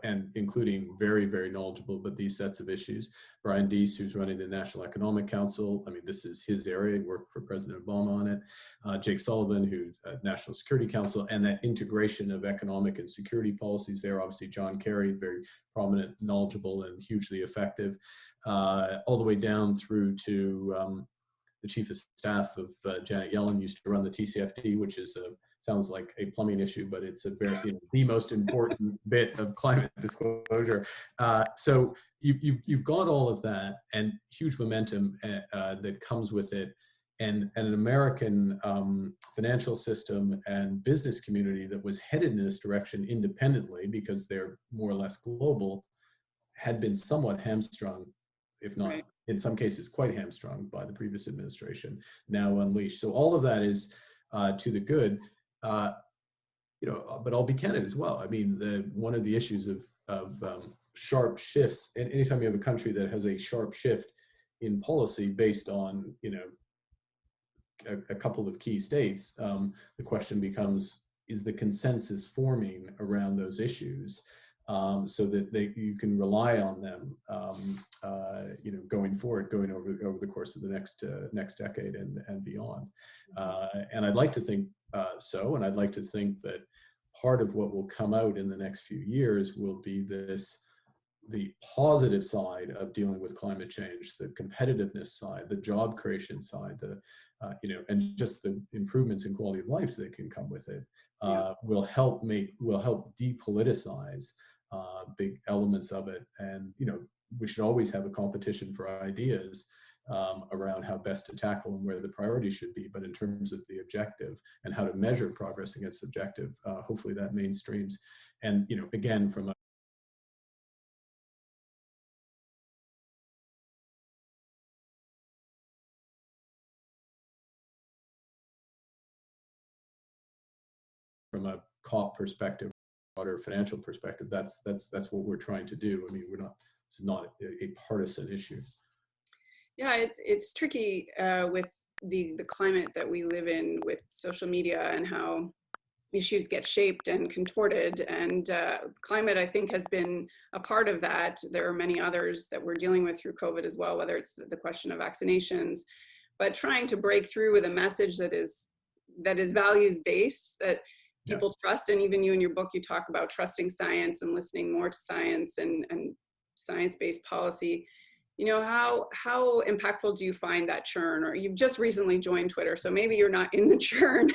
and including very, very knowledgeable about these sets of issues. Brian Deese, who's running the National Economic Council, I mean, this is his area, he worked for President Obama on it. Jake Sullivan, who's National Security Council, and that integration of economic and security policies there. Obviously, John Kerry, very prominent, knowledgeable, and hugely effective, all the way down through to the chief of staff of Janet Yellen, used to run the TCFD, which is sounds like a plumbing issue, but it's a very the most important bit of climate disclosure. So you've got all of that and huge momentum that comes with it, and an American financial system and business community that was headed in this direction independently because they're more or less global, had been somewhat hamstrung, if not in some cases quite hamstrung, by the previous administration, now unleashed. So all of that is to the good, you know. But I'll be candid as well. I mean, one of the issues of sharp shifts, and anytime you have a country that has a sharp shift in policy based on, you know, a couple of key states, the question becomes: is the consensus forming around those issues? So that you can rely on them, you know, going forward, going over the course of the next decade and beyond. And I'd like to think so, and I'd like to think that part of what will come out in the next few years will be the positive side of dealing with climate change, the competitiveness side, the job creation side, you know, and just the improvements in quality of life that can come with it, will help depoliticize big elements of it. And, you know, we should always have a competition for ideas around how best to tackle and where the priorities should be. But in terms of the objective and how to measure progress against objective, hopefully that mainstreams. And, you know, again, from a COP perspective, broader financial perspective, that's what we're trying to do. I mean, it's not a partisan issue. Yeah, it's tricky with the climate that we live in, with social media and how issues get shaped and contorted. And climate, I think, has been a part of that. There are many others that we're dealing with through COVID as well, whether it's the question of vaccinations, but trying to break through with a message that is values-based, that people trust. And even you in your book, you talk about trusting science and listening more to science and science-based policy. You know, how impactful do you find that churn? Or you've just recently joined Twitter, so maybe you're not in the churn,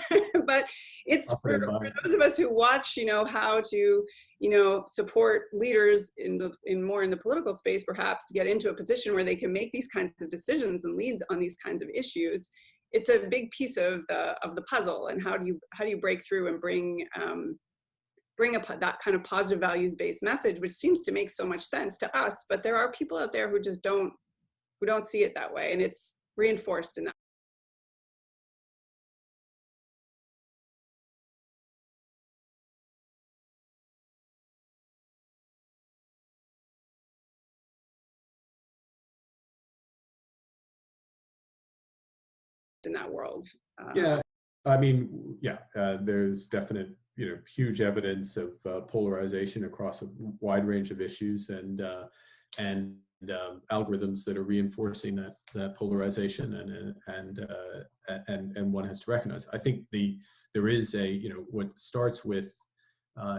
but it's for those of us who watch, you know, how to, you know, support leaders more in the political space, perhaps, to get into a position where they can make these kinds of decisions and lead on these kinds of issues. It's a big piece of the puzzle. And how do you break through and bring that kind of positive values-based message, which seems to make so much sense to us, but there are people out there who just don't see it that way, and it's reinforced in that. In that world. Yeah, I mean, yeah, there's definite, you know, huge evidence of polarization across a wide range of issues, and algorithms that are reinforcing that polarization, and one has to recognize. I think there is a, you know, what starts with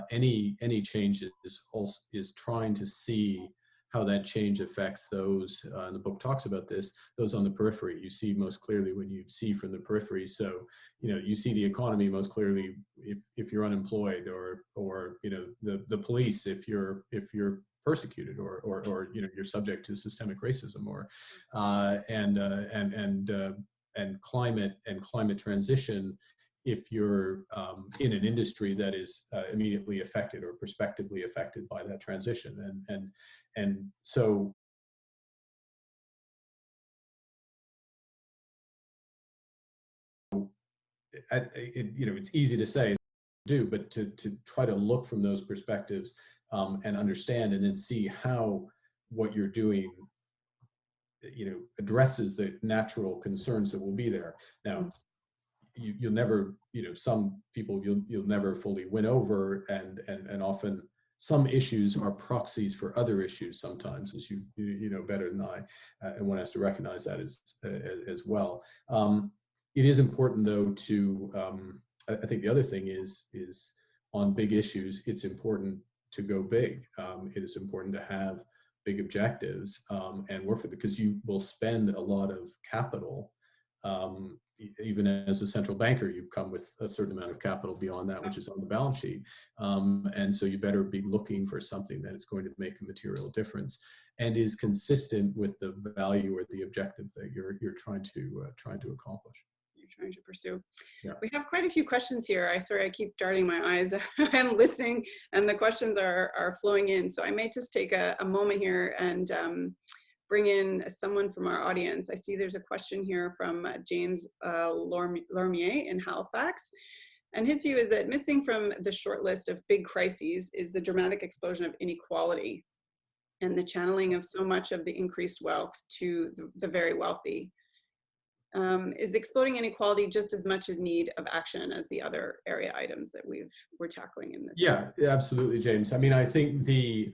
any change is trying to see how that change affects those, and the book talks about this, those on the periphery. You see most clearly when you see from the periphery. So, you know, you see the economy most clearly if you're unemployed, or you know, the police if you're persecuted, or you know, you're subject to systemic racism, or and climate transition if you're in an industry that is immediately affected or prospectively affected by that transition. And so you know, it's easy to say, but to try to look from those perspectives and understand, and then see how what you're doing, you know, addresses the natural concerns that will be there. Now, you'll never, you know, some people you'll never fully win over, and often some issues are proxies for other issues sometimes, as you know better than I, and one has to recognize that as well. It is important, though, to I think the other thing is on big issues, it's important to go big. It is important to have big objectives and work for it, because you will spend a lot of capital. Even as a central banker, you come with a certain amount of capital beyond that, which is on the balance sheet. And so you better be looking for something that is going to make a material difference and is consistent with the value or the objective that you're trying to accomplish. You're trying to pursue. Yeah. We have quite a few questions here. I keep darting my eyes. I'm listening and the questions are flowing in. So I may just take a moment here and bring in someone from our audience. I see there's a question here from James Lormier in Halifax. And his view is that missing from the short list of big crises is the dramatic explosion of inequality and the channeling of so much of the increased wealth to the very wealthy. Is exploding inequality just as much in need of action as the other area items that we're tackling in this? Yeah, absolutely, James. I mean, I think the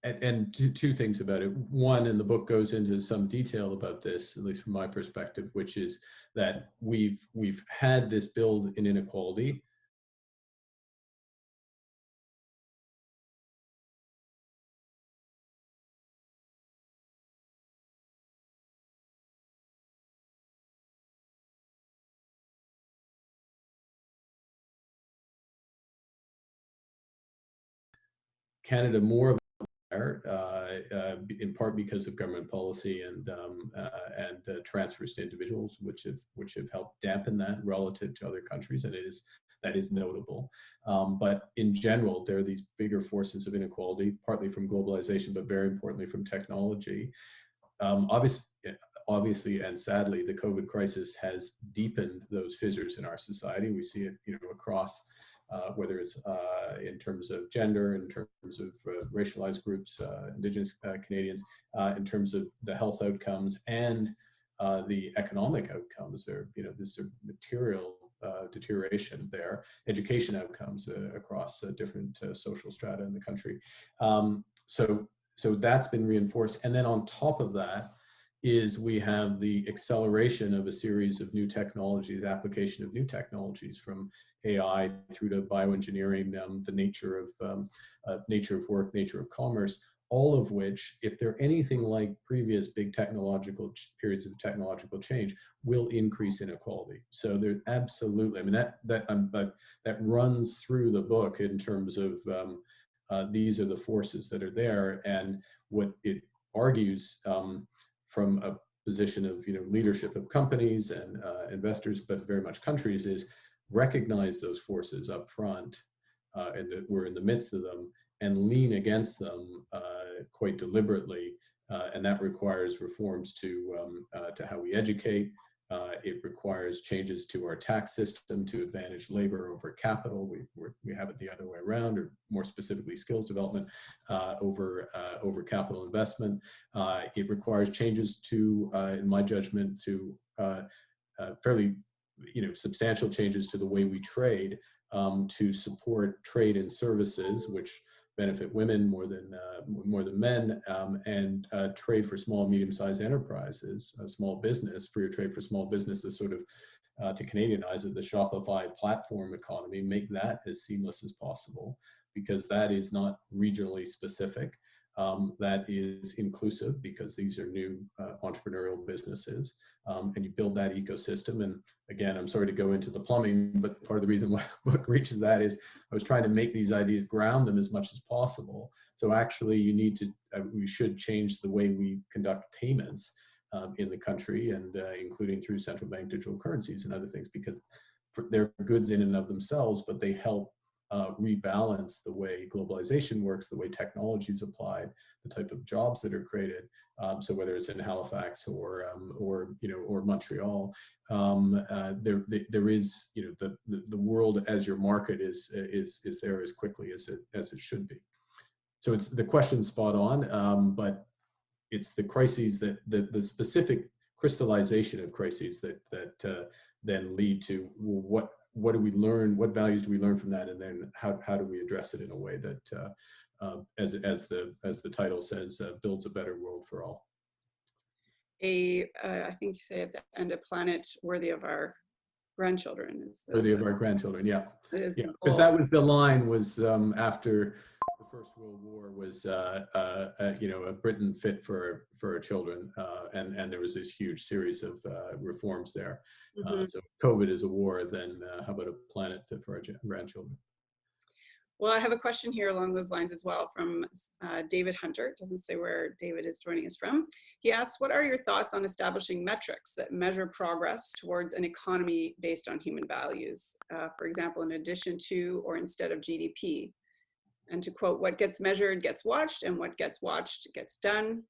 and two things about it. One, and the book goes into some detail about this, at least from my perspective, which is that we've had this build in inequality. Canada more of in part because of government policy and transfers to individuals, which have helped dampen that relative to other countries, and that is notable. But in general, there are these bigger forces of inequality, partly from globalization, but very importantly from technology. Obviously, and sadly, the COVID crisis has deepened those fissures in our society. We see it, across. Whether it's in terms of gender, in terms of racialized groups, Indigenous Canadians, in terms of the health outcomes and the economic outcomes. There's a material deterioration there, education outcomes across different social strata in the country. So that's been reinforced. And then on top of that, we have the acceleration of a series of new technologies, the application of new technologies from AI through to bioengineering, the nature of work, nature of commerce, all of which, if they're anything like previous big technological periods of technological change, will increase inequality. So there absolutely, I mean, that runs through the book in terms of these are the forces that are there, and what it argues from a position of leadership of companies and investors, but very much countries, is recognize those forces up front and that we're in the midst of them, and lean against them quite deliberately. And that requires reforms to how we educate. It requires changes to our tax system to advantage labor over capital. We have it the other way around, or more specifically, skills development over capital investment. It requires changes to, in my judgment, to fairly substantial changes to the way we trade to support trade and services, which benefit women more than men, and trade for small, medium-sized enterprises, small business, freer trade for small business, the sort of, to Canadianize it, the Shopify platform economy, make that as seamless as possible, because that is not regionally specific. That is inclusive, because these are new entrepreneurial businesses, and you build that ecosystem. And again, I'm sorry to go into the plumbing, but part of the reason why the book reaches that is I was trying to make these ideas, ground them as much as possible. So actually, we should change the way we conduct payments in the country, and including through central bank digital currencies and other things, because they're goods in and of themselves, but they help rebalance the way globalization works, the way technology is applied, the type of jobs that are created. So whether it's in Halifax or Montreal, there is the world as your market is there as quickly as it should be. So it's the question's spot on, but it's the crises that the specific crystallization of crises that then lead to what do we learn? What values do we learn from that? And then how do we address it in a way that, as the title says, builds a better world for all. I think you say at the end, a planet worthy of our grandchildren Worthy of our grandchildren, yeah. is Yeah, the because goal. that was the line, was after the First World War, was you know, a Britain fit for our children, and there was this huge series of reforms there. So COVID is a war, then how about a planet fit for our grandchildren? Well, I have a question here along those lines as well from David Hunter. It doesn't say where David is joining us from. He asks, what are your thoughts on establishing metrics that measure progress towards an economy based on human values? For example, in addition to or instead of GDP. And to quote, what gets measured gets watched, and what gets watched gets done.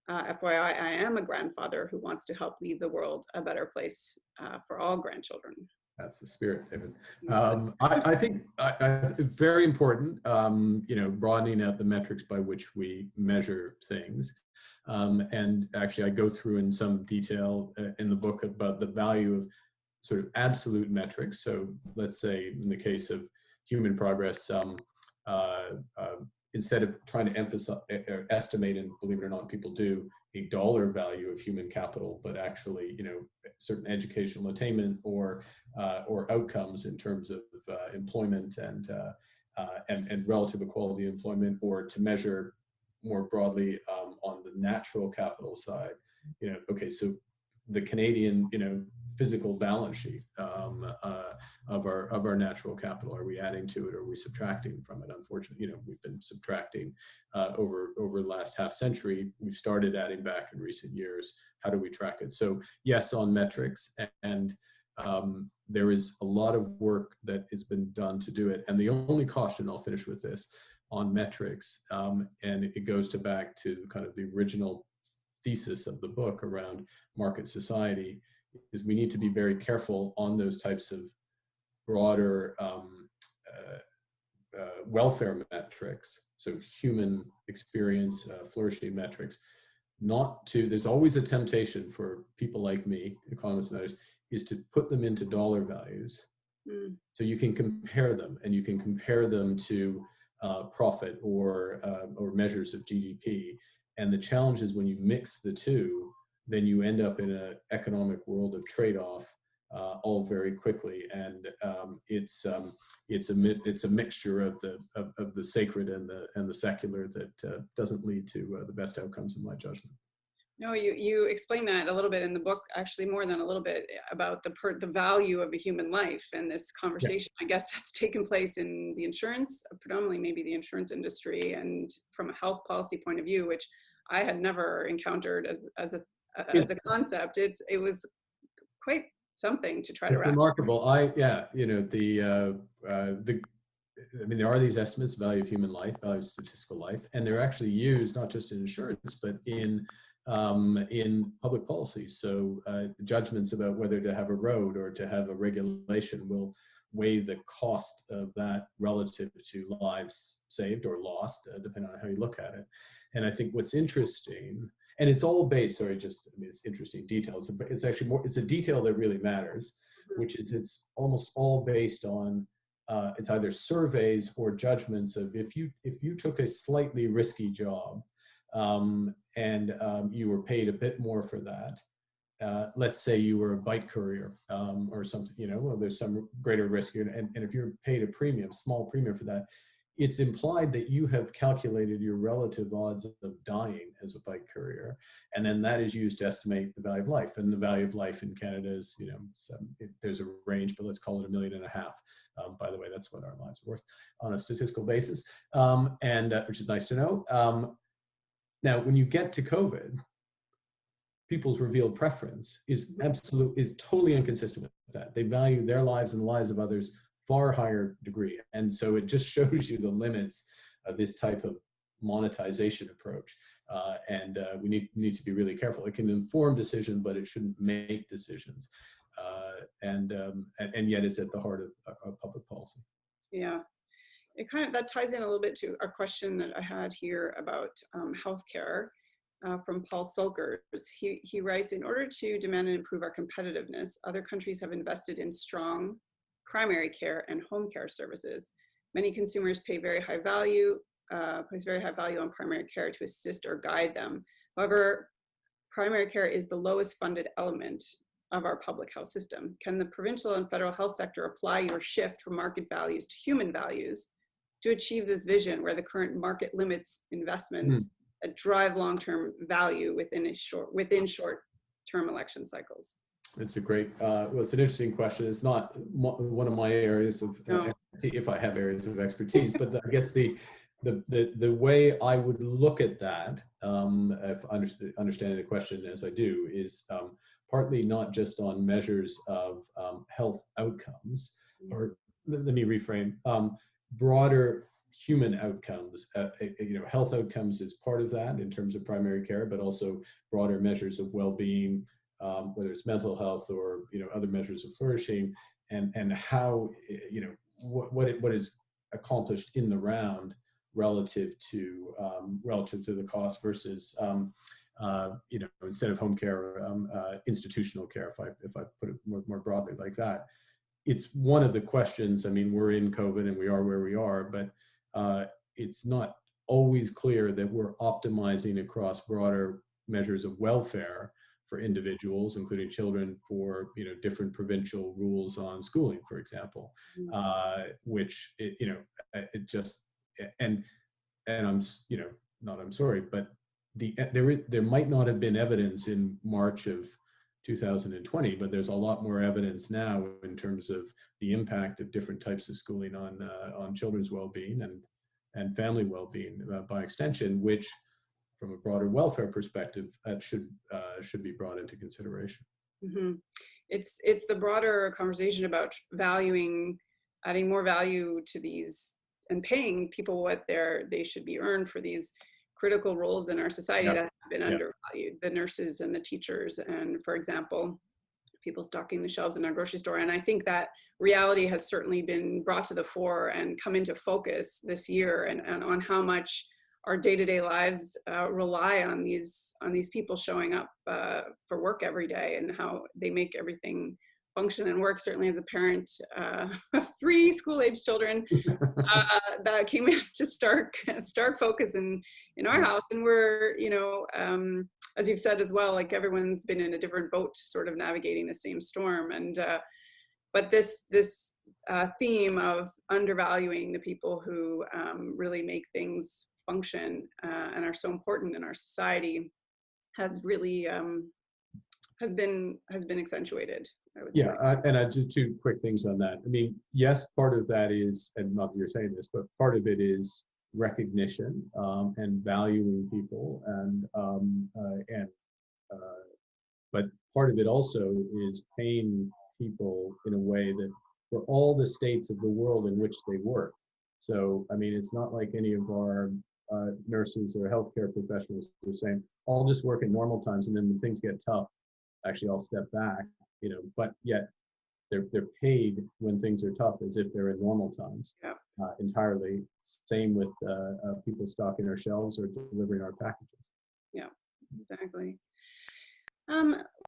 FYI, I am a grandfather who wants to help leave the world a better place for all grandchildren. That's the spirit, David. I think very important, you know, broadening out the metrics by which we measure things. And actually, I go through in some detail in the book about the value of sort of absolute metrics. So let's say in the case of human progress, instead of trying to emphasize or estimate, and believe it or not, people do, a dollar value of human capital, but actually, you know, certain educational attainment or outcomes in terms of employment and relative equality of employment, or to measure more broadly on the natural capital side. You know, okay, so the Canadian, you know, physical balance sheet of our natural capital. Are we adding to it, or are we subtracting from it? Unfortunately, you know, we've been subtracting over the last half century. We've started adding back in recent years. How do we track it? So yes, on metrics, and there is a lot of work that has been done to do it. And the only caution, I'll finish with this, on metrics, and it goes back to kind of the original thesis of the book around market society, is we need to be very careful on those types of broader welfare metrics, so human experience, flourishing metrics, not to, there's always a temptation for people like me, economists and others, is to put them into dollar values. So you can compare them, and you can compare them to profit or measures of GDP. And the challenge is when you mix the two, then you end up in an economic world of trade-off all very quickly. And it's a mixture of the sacred and the secular that doesn't lead to the best outcomes, in my judgment. No, you explain that a little bit in the book, actually more than a little bit, about the value of a human life, and this conversation, I guess, that's taken place in the insurance, predominantly maybe the insurance industry, and from a health policy point of view, which I had never encountered as a concept. It was quite something to try to wrap. Remarkable. You know, I mean, there are these estimates, value of human life, value of statistical life, and they're actually used not just in insurance, but in public policy. So the judgments about whether to have a road or to have a regulation will weigh the cost of that relative to lives saved or lost, depending on how you look at it. And I think what's interesting, and it's all based, sorry, just, I mean, it's interesting details. It's actually more, it's a detail that really matters, which is it's almost all based on it's either surveys or judgments of if you took a slightly risky job and you were paid a bit more for that. Let's say you were a bike courier or something, you know, well, there's some greater risk here. And if you're paid a premium, small premium for that, it's implied that you have calculated your relative odds of dying as a bike courier. And then that is used to estimate the value of life. And the value of life in Canada is, you know, there's a range, but let's call it $1.5 million. By the way, that's what our lives are worth on a statistical basis, which is nice to know. Now, when you get to COVID, people's revealed preference is totally inconsistent with that. They value their lives and the lives of others far higher degree. And so it just shows you the limits of this type of monetization approach. We need to be really careful. It can inform decisions, but it shouldn't make decisions. And yet it's at the heart of public policy. Yeah. That ties in a little bit to a question that I had here about healthcare from Paul Sulkers. He writes, in order to demand and improve our competitiveness, other countries have invested in strong primary care and home care services. Many consumers pay very high value, place very high value on primary care to assist or guide them. However, primary care is the lowest funded element of our public health system. Can the provincial and federal health sector apply your shift from market values to human values to achieve this vision where the current market limits investments that drive long-term value within short-term election cycles? It's a great, well, it's an interesting question. It's not one of my areas of expertise, if I have areas of expertise, but I guess the way I would look at that, if understanding the question as I do, is partly not just on measures of health outcomes, or let me reframe, broader human outcomes. Health outcomes is part of that in terms of primary care, but also broader measures of well-being, whether it's mental health or other measures of flourishing, and how what is accomplished in the round relative to the cost versus instead of home care, institutional care, if I put it more broadly like that. It's one of the questions. I mean, we're in COVID and we are where we are, but it's not always clear that we're optimizing across broader measures of welfare for individuals, including children, for different provincial rules on schooling, for example, which it just and I'm I'm sorry, but there might not have been evidence in March of 2020, but there's a lot more evidence now in terms of the impact of different types of schooling on children's well-being and family well-being by extension, which from a broader welfare perspective should be brought into consideration. Mm-hmm. It's the broader conversation about adding more value to these and paying people what they should be earned for these critical roles in our society that have been undervalued. The nurses and the teachers, and for example, people stocking the shelves in our grocery store. And I think that reality has certainly been brought to the fore and come into focus this year, and on how much our day-to-day lives rely on these people showing up for work every day, and how they make everything function and work. Certainly as a parent of 3 school-age children, that came into stark focus in our house. And we're, as you've said as well, like everyone's been in a different boat sort of navigating the same storm. And but this theme of undervaluing the people who really make things function and are so important in our society has really has been accentuated, I would say. And I just 2 quick things on that. I mean, yes, part of that is, and not that you're saying this, but part of it is recognition and valuing people, but part of it also is paying people in a way that for all the states of the world in which they work. So, I mean, it's not like any of our nurses or healthcare professionals are saying, I'll just work at normal times, and then when things get tough, actually I'll step back, but yet they're paid when things are tough as if they're in normal times. Entirely. Same with people stocking our shelves or delivering our packages. Yeah, exactly.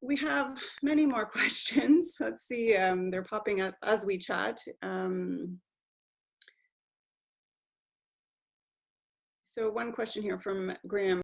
We have many more questions. Let's see, they're popping up as we chat. So one question here from Graham.